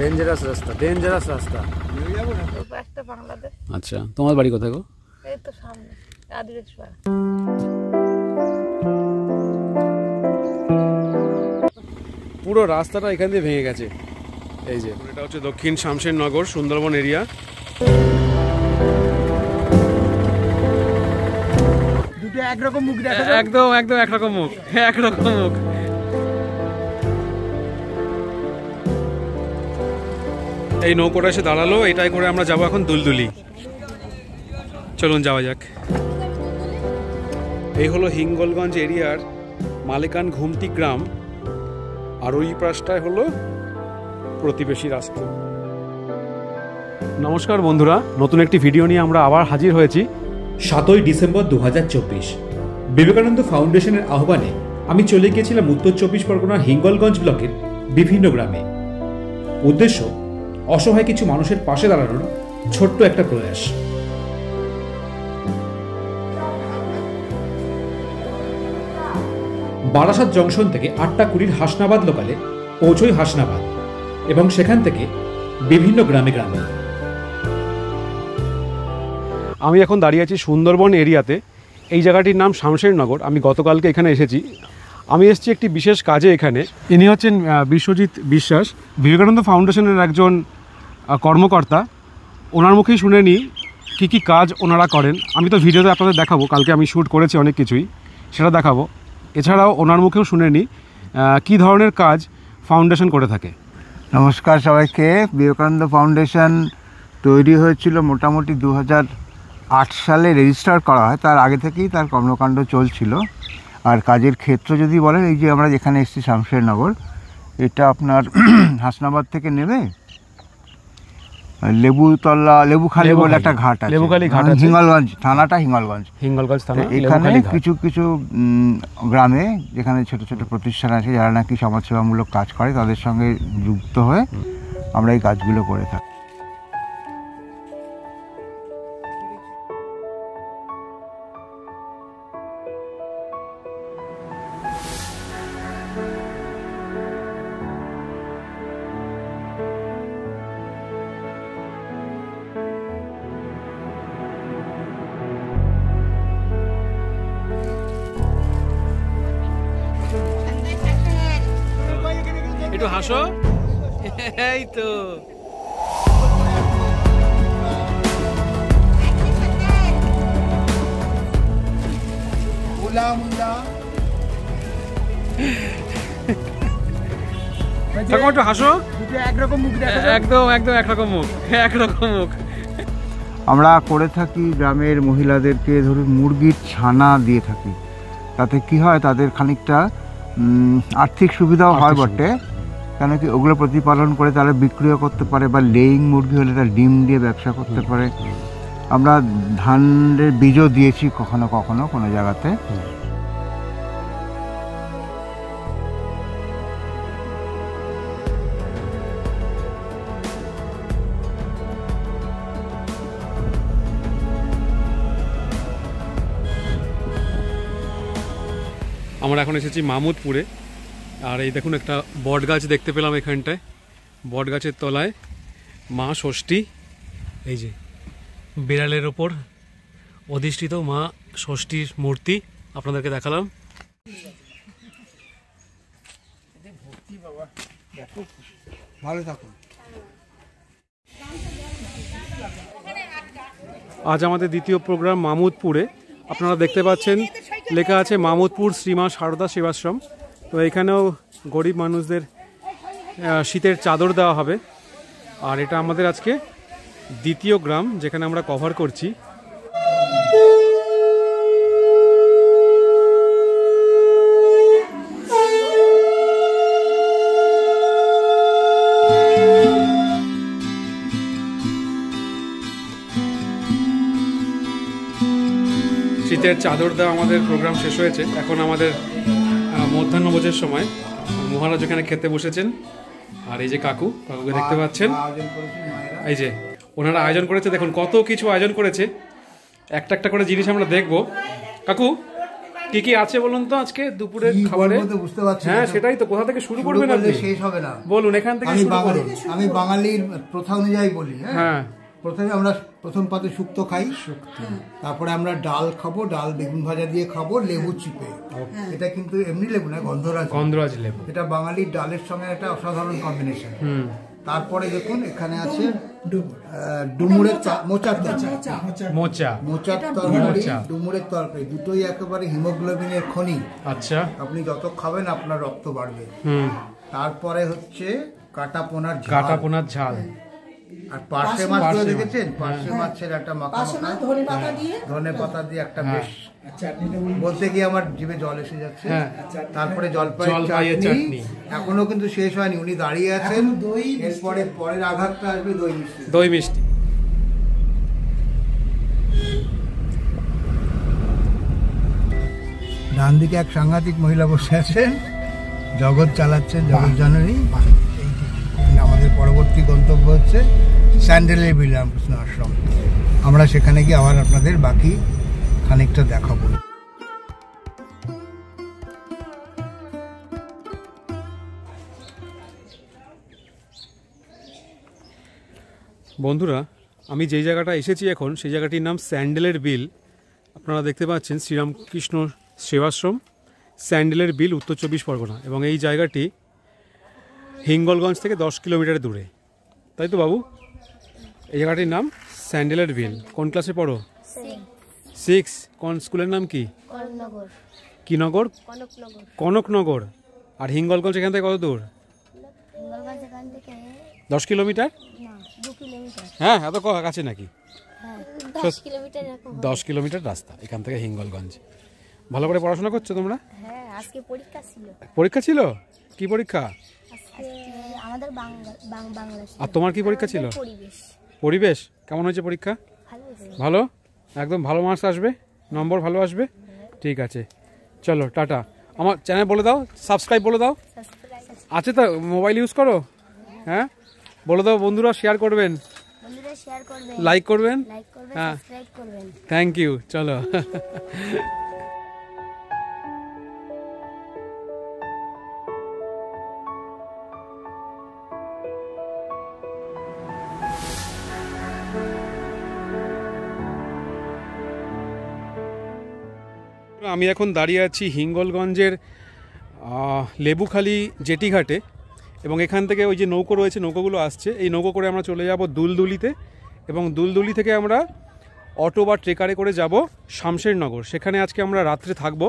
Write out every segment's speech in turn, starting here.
Dangerous রাস্তা, dangerous রাস্তা। আচ্ছা, তোমার বাড়ি কোথায় গো? এই তো সামনে আদিবাসী। পুরো রাস্তাটা এখান দিয়ে ভেঙে গেছে। এই যে এটা হচ্ছে দক্ষিণ শামশেরনগর সুন্দরবন এরিয়া। দুটো একরকম মুখ দেখা, একদম একদম একরকম মুখ, একরকম মুখ। এই নৌকোটা এসে দাঁড়ালো, এটাই করে আমরা যাবো এখন দুলদুলি। চলুন যাওয়া যাক। এই হলো হিঙ্গলগঞ্জ এরিয়ার মালেকান ঘুমটি গ্রাম, আর ওই পাশটায় হলো প্রতিবেশী রাষ্ট্র। নমস্কার বন্ধুরা, নতুন একটি ভিডিও নিয়ে আমরা আবার হাজির হয়েছি। 7ই ডিসেম্বর 2024 বিবেকানন্দ ফাউন্ডেশনের আহ্বানে আমি চলে গিয়েছিলাম উত্তর চব্বিশ পরগনার হিঙ্গলগঞ্জ ব্লকের বিভিন্ন গ্রামে। উদ্দেশ্য অসহায় কিছু মানুষের পাশে দাঁড়ানোর ছোট্ট একটা প্রয়াস। বারাসাত জংশন থেকে 8টা 20 হাসনাবাদ লোকালে পৌঁছই হাসনাবাদ এবং সেখান থেকে বিভিন্ন গ্রামে গ্রামে। আমি এখন দাঁড়িয়ে আছি সুন্দরবন এরিয়াতে। এই জায়গাটির নাম শামশেরনগর। আমি গতকালকে এখানে এসেছি। আমি এসেছি একটি বিশেষ কাজে এখানে। ইনি হচ্ছেন বিশ্বজিৎ বিশ্বাস, বিবেকানন্দ ফাউন্ডেশনের একজন কর্মকর্তা। ওনার মুখেই শুনে নিই কী কী কাজ ওনারা করেন। আমি তো ভিডিওতে আপনাদের দেখাবো, কালকে আমি শ্যুট করেছি অনেক কিছুই, সেটা দেখাবো। এছাড়াও ওনার মুখেও শুনে নিই কী ধরনের কাজ ফাউন্ডেশন করে থাকে। নমস্কার সবাইকে। বিবেকানন্দ ফাউন্ডেশন তৈরি হয়েছিল মোটামুটি 2008 সালে রেজিস্টার করা হয়। তার আগে থেকেই তার কর্মকাণ্ড চলছিল। আর কাজের ক্ষেত্র যদি বলেন, এই যে আমরা যেখানে এসেছি শামশেরনগর, এটা আপনার হাসনাবাদ থেকে নেমে লেবুখালি বলে একটা ঘাট আছে, লেবুখালি ঘাট, হিঙ্গলগঞ্জ থানাটা, হিঙ্গলগঞ্জ থানা। এখানে কিছু কিছু গ্রামে যেখানে ছোট ছোট প্রতিষ্ঠান আছে, যারা নাকি সমাজসেবামূলক কাজ করে, তাদের সঙ্গে যুক্ত হয়ে আমরা এই কাজগুলো করে থাকি। একটু হাসো। এই তো একটু হাসো। একরকম মুখ দেখা, একদম একদম একরকম মুখ, একরকম মুখ। আমরা করে থাকি গ্রামের মহিলাদেরকে ধরুন মুরগির ছানা দিয়ে থাকি। তাতে কি হয়, তাদের খানিকটা আর্থিক সুবিধাও হয় বটে। কেন কি ওগুলো প্রতিপালন করে তারা বিক্রিও করতে পারে, বা লেইং মুরগি হলে তার ডিম দিয়ে ব্যবসা করতে পারে। আমরা ধানের বীজও দিয়েছি কখনো কখনো কোনো জায়গাতে। আমরা এখন এসেছি মামুদপুরে। আর এই দেখুন একটা বট গাছ দেখতে পেলাম এখানটায়। বট গাছের তলায় মা ষষ্ঠী, এই যে বিড়ালের ওপর অধিষ্ঠিত মা ষষ্ঠীর মূর্তি আপনাদেরকে দেখালাম। ভালো থাকুন। আজ আমাদের দ্বিতীয় প্রোগ্রাম মামুদপুরে। আপনারা দেখতে পাচ্ছেন লেখা আছে মামুদপুর শ্রীমা সারদা সেবাশ্রম। তো এখানেও গরিব মানুষদের শীতের চাদর দেওয়া হবে। আর এটা আমাদের আজকে দ্বিতীয় গ্রাম যেখানে আমরা কভার করছি। শীতের চাদর দেওয়া আমাদের প্রোগ্রাম শেষ হয়েছে। এখন আমাদের মধ্যাহ্নভোজের সময়। মহারাজ এখানে খেতে বসেছেন। আর এই যে কাকুকে দেখতে পাচ্ছেন, এই যে ওনারা আয়োজন করেছে। দেখুন কত কিছু আয়োজন করেছে, একটা একটা করে জিনিস আমরা দেখব। কাকু কি কি আছে বলুন তো আজকে দুপুরের খাবারে? বুঝতে পারছি হ্যাঁ সেটাই তো, কোথা থেকে শুরু করবেন আপনি? শেষ হবে না। বলুন, এখান থেকে আমি শুরু করুন। আমি বাঙালির প্রথা অনুযায়ী বলি। হ্যাঁ, প্রথমে আমরা প্রথম পাতে শুক্তো খাই, তারপরে আমরা ডাল খাবো, ডাল বেগুন ভাজা দিয়ে খাবো লেবু চিপে। এটা কিন্তু এমনি লেবু না, গন্ধরাজ লেবু। এটা বাঙালির ডালের সঙ্গে একটা অসাধারণ কম্বিনেশন। তারপরে দেখুন এখানে আছে ডুমুরের মোচার তরকারি, ডুমুরের তরকারি, দুটোই একেবারে হিমোগ্লোবিনের খনি। আচ্ছা, আপনি যত খাবেন আপনার রক্ত বাড়বে। তারপরে হচ্ছে কাটা পোনার ঝাল। আর পার্শে মাছ দেখেছেন? পার্শে মাছের একটা মাখা ধনে পাতা দিয়ে একটা বেশ, বলতে গিয়ে আমার জিভে জল এসে যাচ্ছে। তারপরে জলপাইয়ের চাটনি এখনো কিন্তু শেষ হয়নি, উনি দাঁড়িয়ে আছেন। এরপরে পরের আঘাতটা আসবে দই মিষ্টি। ডান দিকে এক সাংঘাতিক মহিলা বসে আছেন, জগৎ চালাচ্ছেন, জগৎ জননী। আমাদের পরবর্তী গন্তব্য হচ্ছে স্যান্ডেলের বিল রামকৃষ্ণ আশ্রম। আমরা সেখানে গিয়ে আবার আপনাদের বাকি খানিকটা দেখাবো। বন্ধুরা, আমি যেই জায়গাটা এসেছি এখন, সেই জায়গাটির নাম স্যান্ডেলের বিল। আপনারা দেখতে পাচ্ছেন শ্রীরামকৃষ্ণ সেবাশ্রম, স্যান্ডেলের বিল, উত্তর 24 পরগনা। এবং এই জায়গাটি হিঙ্গলগঞ্জ থেকে 10 কিলোমিটার দূরে, তাই তো বাবু? এই জায়গাটির নাম স্যান্ডেলের বিল। কোন ক্লাসে পড়ো? 6। কোন স্কুলের নাম কি? কি নগর? কনকনগর। আর হিঙ্গলগঞ্জ এখান থেকে কত দূর? 10 কিলোমিটার। হ্যাঁ, এত কাছে নাকি? 10 কিলোমিটার রাস্তা এখান থেকে হিঙ্গলগঞ্জ। ভালো করে পড়াশোনা করছো তোমরা? হ্যাঁ, আজকে পরীক্ষা ছিল। পরীক্ষা ছিল? কি পরীক্ষা? আমাদের বাংলা। আর তোমার কি পরীক্ষা ছিল? পরিবেশ। কেমন হয়েছে পরীক্ষা? ভালো, একদম ভালো মার্কস আসবে, নম্বর ভালো আসবে। ঠিক আছে, চলো টাটা। আমার চ্যানেল বলে দাও, সাবস্ক্রাইব বলে দাও। আছে তো, মোবাইল ইউজ করো? হ্যাঁ, বলে দাও। বন্ধুরা শেয়ার করবেন, লাইক করবেন। হ্যাঁ, থ্যাংক ইউ। চলো। আমি এখন দাঁড়িয়ে আছি হিঙ্গলগঞ্জের লেবুখালী জেটিঘাটে। এবং এখান থেকে ওই যে নৌকো রয়েছে, নৌকোগুলো আসছে, এই নৌকো করে আমরা চলে যাব দুলদুলিতে। এবং দুলদুলি থেকে আমরা অটো বা ট্রেকারে করে যাব শামশেরনগর। সেখানে আজকে আমরা রাত্রে থাকব।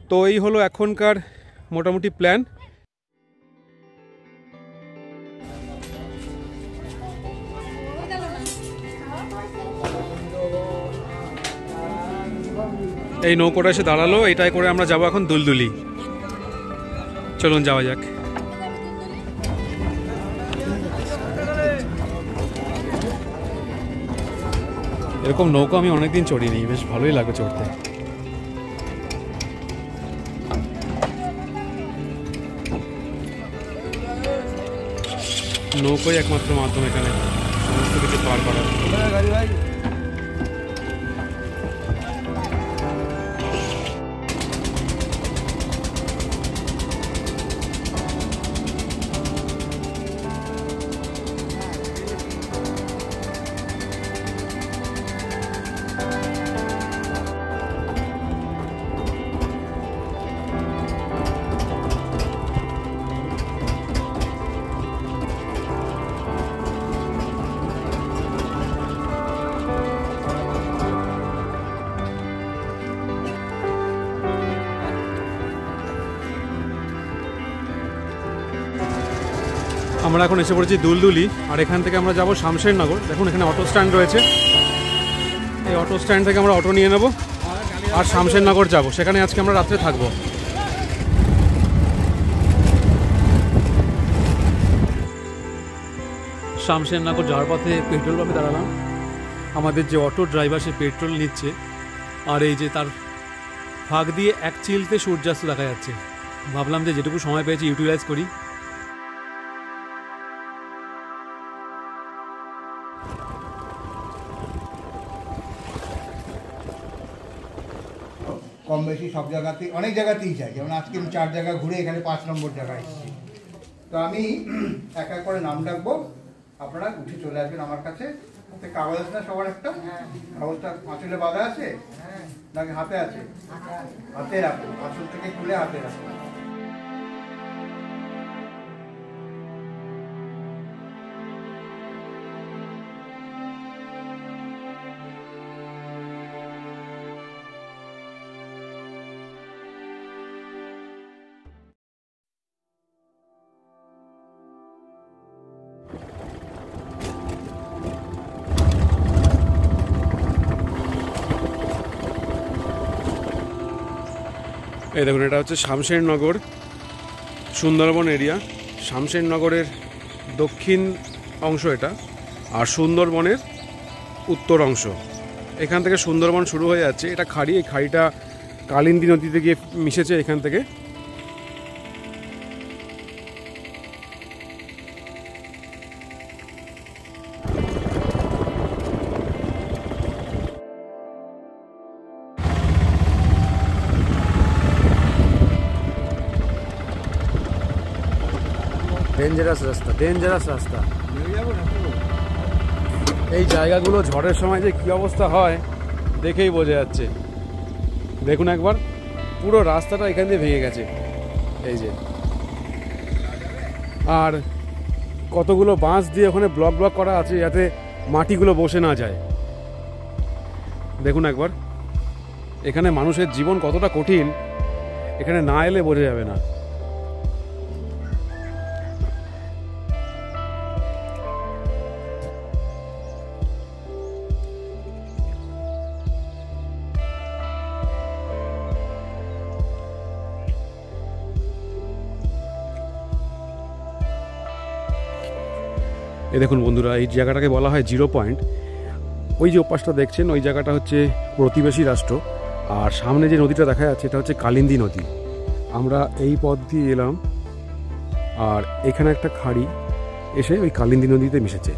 তো এই হলো এখনকার মোটামুটি প্ল্যান। এই নৌকোটা এসে দাঁড়ালো, এটাই করে আমরা যাবো এখন দুলদুলি। চলুন যাওয়া যাক। এরকম নৌকো আমি অনেকদিন চড়িনি, বেশ ভালোই লাগে চড়তে। নৌকোই একমাত্র মাধ্যম এখানে সমস্ত কিছু পার করার। আমরা এখন এসে পড়েছি দুলদুলি। আর এখান থেকে আমরা যাব শামশেরনগর। দেখুন এখানে অটো স্ট্যান্ড রয়েছে, এই অটো স্ট্যান্ড থেকে আমরা অটো নিয়ে নেব আর শামশেরনগর যাব। সেখানে আজকে আমরা রাত্রে থাকব। শামশেরনগর যাওয়ার পথে পেট্রোল পাম্পে দাঁড়ালাম। আমাদের যে অটো ড্রাইভার সে পেট্রোল নিচ্ছে, আর এই যে তার ফাঁক দিয়ে এক চিলতে সূর্যাস্ত দেখা যাচ্ছে। ভাবলাম যে যেটুকু সময় পেয়েছি ইউটিলাইজ করি। কম বেশি সব জায়গাতেই, অনেক জায়গাতেই যাই। যেমন আজকে আমি 4 জায়গা ঘুরে এখানে 5 নম্বর জায়গায় এসেছি। তো আমি এক এক করে নাম ডাকবো, আপনারা উঠে চলে আসবেন আমার কাছে। কাগজ আছে না সবার একটা? কাগজটা আঁচলে বাঁধা আছে নাকি হাতে আছে? হাতে রাখুন, আঁচল থেকে খুলে হাতে রাখুন। এই দেখুন, এটা হচ্ছে শামশেরনগর সুন্দরবন এরিয়া। শামশেরনগরের দক্ষিণ অংশ এটা, আর সুন্দরবনের উত্তর অংশ। এখান থেকে সুন্দরবন শুরু হয়ে যাচ্ছে। এটা খাড়ি, এই খাড়িটা কালিন্দী নদীতে গিয়ে মিশেছে এখান থেকে। ডেঞ্জারাস রাস্তা, ডেঞ্জারাস রাস্তা। এই জায়গাগুলো ঝড়ের সময় যে কী অবস্থা হয় দেখেই বোঝা যাচ্ছে। দেখুন একবার, পুরো রাস্তাটা এখান দিয়ে ভেঙে গেছে এই যে। আর কতগুলো বাঁশ দিয়ে ওখানে ব্লক ব্লক করা আছে যাতে মাটিগুলো বসে না যায়। দেখুন একবার, এখানে মানুষের জীবন কতটা কঠিন এখানে না এলে বোঝা যাবে না। এই দেখুন বন্ধুরা, এই জায়গাটাকে বলা হয় 0 পয়েন্ট। ওই যে ওপাশটা দেখছেন, ওই জায়গাটা হচ্ছে প্রতিবেশী রাষ্ট্র। আর সামনে যে নদীটা দেখা যাচ্ছে এটা হচ্ছে কালিন্দী নদী। আমরা এই পথ দিয়ে এলাম, আর এখানে একটা খাড়ি এসে ওই কালিন্দী নদীতে মিশেছে।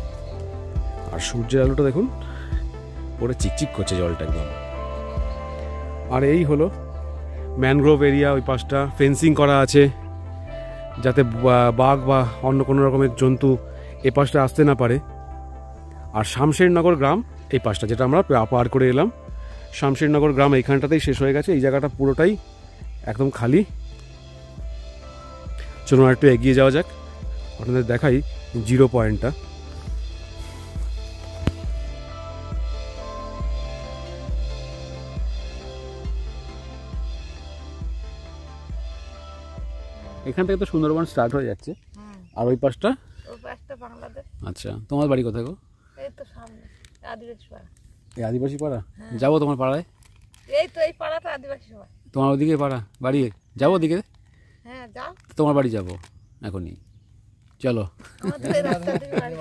আর সূর্যের আলোটা দেখুন, পুরো চিকচিক করছে জলটা একদম। আর এই হলো ম্যানগ্রোভ এরিয়া। ওই পাশটা ফেন্সিং করা আছে যাতে বাঘ বা অন্য কোনো রকমের জন্তু এ পাশটা আসতে না পারে। আর শামশেরনগর গ্রাম এই পাশটা, যেটা আমরা পার করে এলাম, শামশেরনগর গ্রাম এইখানটাতেই শেষ হয়ে গেছে। এই জায়গাটা পুরোটাই একদম খালি। চলুন আর একটু এগিয়ে যাওয়া যাক, আপনাদের দেখাই 0 পয়েন্টটা। এখান থেকে তো সুন্দরবন স্টার্ট হয়ে যাচ্ছে। আর ওই পাশটা? ওই পাশটা বাংলাদেশ। আচ্ছা, তোমার বাড়ি কোথায় গো? এই তো সামনে আদিবাসী পাড়া। এই আদিবাসী পাড়া? যাবো তোমার পাড়ায়? এই তো এই পাড়াটা আদিবাসী সবাই। তোমার ওদিকে পাড়া বাড়ি? যাবো ওদিকে? হ্যাঁ যাও। তোমার বাড়ি যাবো এখনই, চলো। আমাদের এই রাস্তা দিয়ে বাড়ি।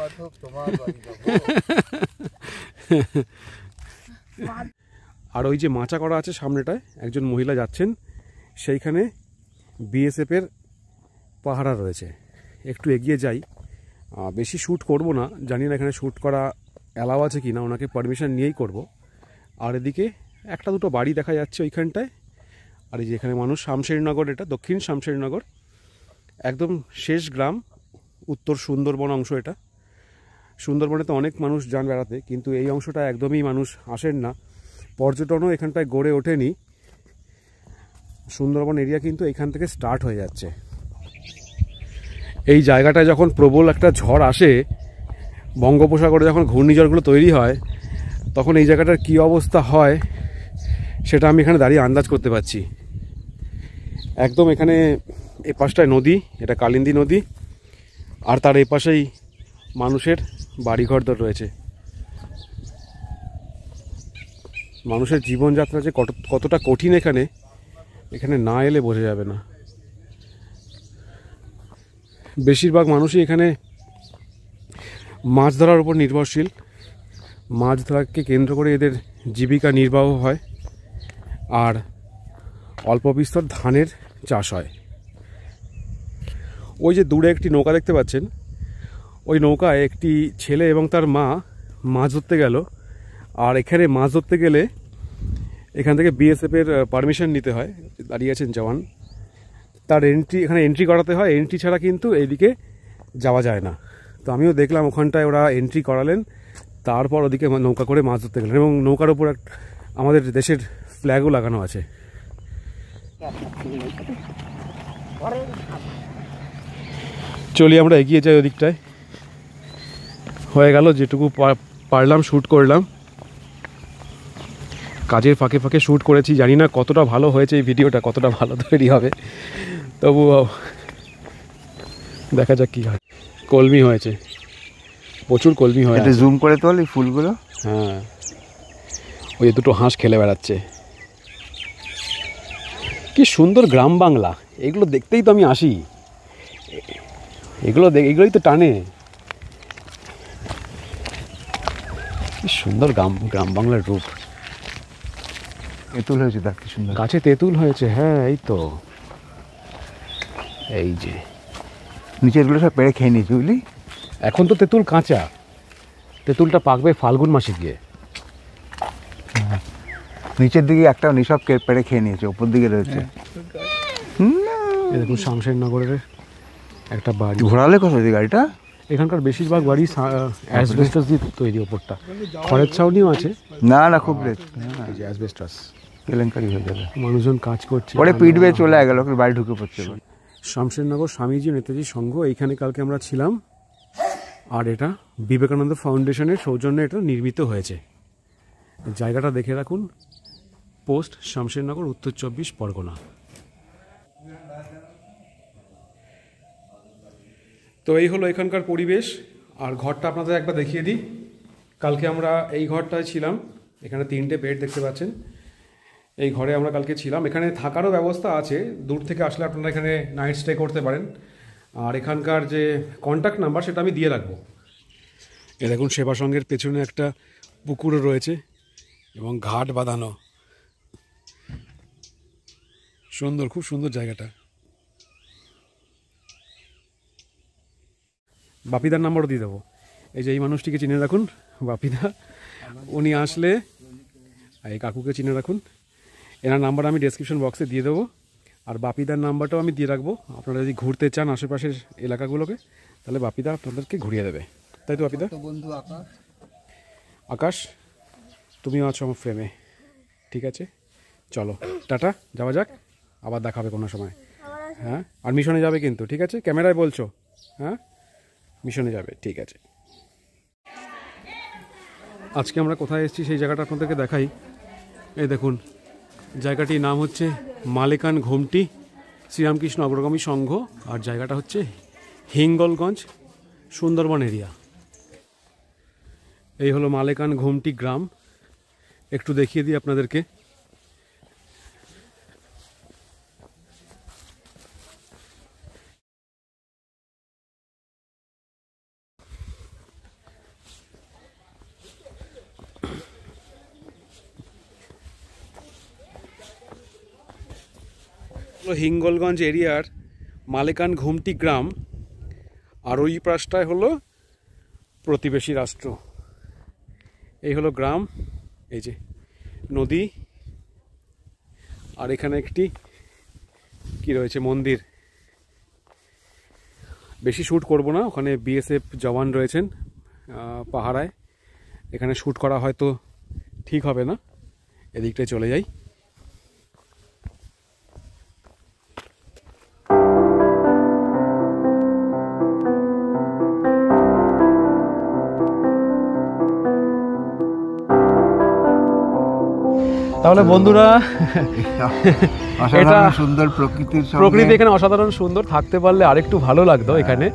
আর ওই যে মাচা করা আছে সামনেটায়, একজন মহিলা যাচ্ছেন, সেইখানে বিএসএফের পাহারা রয়েছে। একটু এগিয়ে যাই, বেশি শ্যুট করব না, জানি না এখানে শ্যুট করা অ্যালাউ আছে কি না, ওনাকে পারমিশন নিয়েই করব। আর এদিকে একটা দুটো বাড়ি দেখা যাচ্ছে ওইখানটায়। আর এই যে এখানে মানুষ, শামশেরনগর, এটা দক্ষিণ শামশেরনগর, একদম শেষ গ্রাম, উত্তর সুন্দরবন অংশ এটা। সুন্দরবনে তো অনেক মানুষ যান বেড়াতে, কিন্তু এই অংশটা একদমই মানুষ আসেন না, পর্যটনও এখানটায় গড়ে ওঠেনি। সুন্দরবন এরিয়া কিন্তু এখান থেকে স্টার্ট হয়ে যাচ্ছে। এই জায়গাটায় যখন প্রবল একটা ঝড় আসে, বঙ্গোপসাগরে যখন ঘূর্ণিঝড়গুলো তৈরি হয়, তখন এই জায়গাটার কী অবস্থা হয় সেটা আমি এখানে দাঁড়িয়ে আন্দাজ করতে পারছি। একদম এখানে এ পাশটায় নদী, এটা কালিন্দী নদী, আর তার এ পাশেই মানুষের বাড়িঘরদর রয়েছে। মানুষের জীবনযাত্রা যে কতটা কঠিন এখানে, এখানে না এলে বোঝা যাবে না। বেশিরভাগ মানুষই এখানে মাছ ধরার উপর নির্ভরশীল। মাছ ধরাকে কেন্দ্র করে এদের জীবিকা নির্বাহ হয়। আর অল্প বিস্তর ধানের চাষ হয়। ওই যে দূরে একটি নৌকা দেখতে পাচ্ছেন, ওই নৌকায় একটি ছেলে এবং তার মা মাছ ধরতে গেল। আর এখানে মাছ ধরতে গেলে এখান থেকে বিএসএফের পারমিশন নিতে হয়। দাঁড়িয়ে আছেন জওয়ান, তার এখানে এন্ট্রি করাতে হয়, এন্ট্রি ছাড়া কিন্তু এইদিকে যাওয়া যায় না। তো আমিও দেখলাম ওখানটায় ওরা এন্ট্রি করালেন, তারপর ওদিকে নৌকা করে মাছ ধরতে গেলেন এবং নৌকার ওপর আমাদের দেশের ফ্ল্যাগও লাগানো আছে। চলি আমরা এগিয়ে যাই ওদিকটায়। হয়ে গেল যেটুকু পারলাম শ্যুট করলাম, কাজের ফাঁকে ফাঁকে শ্যুট করেছি। জানি না কতটা ভালো হয়েছে এই ভিডিওটা, কতটা ভালো তৈরি হবে, তবু দেখা যাক কী হয়। কলমি হয়েছে, প্রচুর কলমি হয়েছে। এটা জুম করে তোল এই ফুলগুলো। হ্যাঁ, ওই দুটো হাঁস খেলে বেড়াচ্ছে। কি সুন্দর গ্রাম বাংলা, এগুলো দেখতেই তো আমি আসি, এগুলোই তো টানে। কি সুন্দর গ্রাম বাংলার রূপ। তেঁতুল হয়েছে, দেখ কি সুন্দর গাছে তেঁতুল হয়েছে। হ্যাঁ, এই তো, এই যে নিচেরগুলো সব পেড়ে খেয়ে নিয়েছি বুঝলি। এখন তো তেঁতুল কাঁচা, তেঁতুলটা পাকবে ফাল্গুন মাসে গিয়ে। নিচের দিকে একটা নিসব পেড়ে খেয়ে নিয়েছে, ওপর দিকে রয়েছে। এই দেখুন শামশেরনগরের একটা বাড়ি। ঘোরালে কোথায় দিকে গাড়িটা? এখানকার বেশিরভাগ বাড়ি অ্যাসবেস্টাস দিয়ে তৈরি, ওপরটা খড়ের ছাউনিও আছে। না না, খুব রেট, এই যে অ্যাসবেস্টাস, কেলেঙ্কারি হয়ে যাবে। মানুষজন কাজ করছে। পরে পিটবে চলে গেল, বাড়ি ঢুকে পড়ছে। শামশেরনগর স্বামীজি নেতাজি সংঘ, এইখানে কালকে আমরা ছিলাম। আর এটা বিবেকানন্দ ফাউন্ডেশনের সৌজন্যে এটা নির্মিত হয়েছে। জায়গাটা দেখে রাখুন, পোস্ট শামশেরনগর, উত্তর 24 পরগনা। তো এই হলো এখানকার পরিবেশ। আর ঘরটা আপনাদের একবার দেখিয়ে দিই। কালকে আমরা এই ঘরটায় ছিলাম, এখানে 3টে বেড দেখতে পাচ্ছেন। এই ঘরে আমরা কালকে ছিলাম। এখানে থাকারও ব্যবস্থা আছে, দূর থেকে আসলে আপনারা এখানে নাইট স্টে করতে পারেন। আর এখানকার যে কন্ট্যাক্ট নাম্বার সেটা আমি দিয়ে রাখবো। এ দেখুন সেবা সংঘের পেছনে একটা পুকুরও রয়েছে এবং ঘাট বাঁধানো, সুন্দর, খুব সুন্দর জায়গাটা। বাপিদার নাম্বারও দিয়ে দেবো। এই যে এই মানুষটিকে চিনে রাখুন, বাপিদা। উনি আসলে, এই কাকুকে চিনে রাখুন, এনার নাম্বার আমি ডেসক্রিপশন বক্সে দিয়ে দেবো। আর বাপিদার নাম্বারটাও আমি দিয়ে রাখবো। আপনারা যদি ঘুরতে চান আশেপাশের এলাকাগুলোকে, তাহলে বাপিদা আপনাদেরকে ঘুরিয়ে দেবে। তাই তো বাপিদা? বন্ধু আকাশ, তুমিও আছো আমার ফ্রেমে, ঠিক আছে? চলো টাটা, যাওয়া যাক, আবার দেখা হবে কোনো সময়। হ্যাঁ, আর মিশনে যাবে কিন্তু, ঠিক আছে? ক্যামেরায় বলছো, হ্যাঁ মিশনে যাবে, ঠিক আছে। আজকে আমরা কোথায় এসেছি সেই জায়গাটা আপনাদেরকে দেখাই। এই দেখুন, জায়গাটির নাম হচ্ছে মালেকান ঘুমটি শ্রীরামকৃষ্ণ অগ্রগামী সংঘ। আর জায়গাটা হচ্ছে হিঙ্গলগঞ্জ, সুন্দরবন এরিয়া। এই হলো মালেকান ঘুমটি গ্রাম। একটু দেখিয়ে দিই আপনাদেরকে। হিঙ্গলগঞ্জ এরিয়ার মালেকান ঘুমটি গ্রাম। আর ওই পাশটায় হলো প্রতিবেশী রাষ্ট্র। এই হলো গ্রাম, এই যে নদী, আর এখানে একটি কি রয়েছে, মন্দির। বেশি শ্যুট করব না, ওখানে বিএসএফ জওয়ান রয়েছেন পাহারায়। এখানে শ্যুট করা হয়তো ঠিক হবে না, এদিকটায় চলে যাই। তাহলে বন্ধুরা, এটা সুন্দর প্রকৃতি এখানে অসাধারণ সুন্দর। থাকতে পারলে আরেকটু ভালো লাগতো এখানে,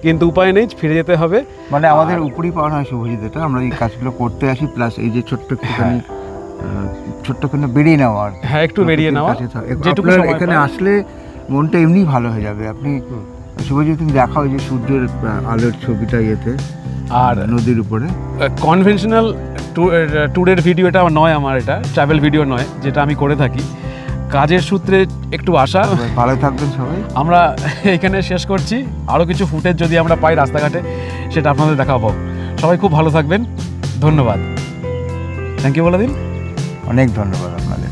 কিন্তু উপায় নেই, ফিরে যেতে হবে। মানে আমাদের উপরই পাওয়া হয় শুভজিৎ, এটা আমরা এই কাজগুলো করতে আসি, প্লাস এই যে ছোট্টখানি বেরিয়ে নেওয়া। হ্যাঁ, একটু বেরিয়ে নেওয়া, যেটুকু এখানে আসলে মনটা এমনি ভালো হয়ে যাবে। আপনি শুভজিৎ তুমি দেখাও যে সূর্যের আলোর ছবিটা ইয়েতে আর নদীর উপরে। কনভেনশনাল ট্যুরের ভিডিও এটা নয়, আমার এটা ট্রাভেল ভিডিও নয়, যেটা আমি করে থাকি। কাজের সূত্রে একটু আসা। ভালো থাকবেন সবাই। আমরা এখানে শেষ করছি। আরও কিছু ফুটেজ যদি আমরা পাই রাস্তাঘাটে, সেটা আপনাদের দেখাবো। সবাই খুব ভালো থাকবেন, ধন্যবাদ। থ্যাংক ইউ বলে দিন। অনেক ধন্যবাদ আপনাদের।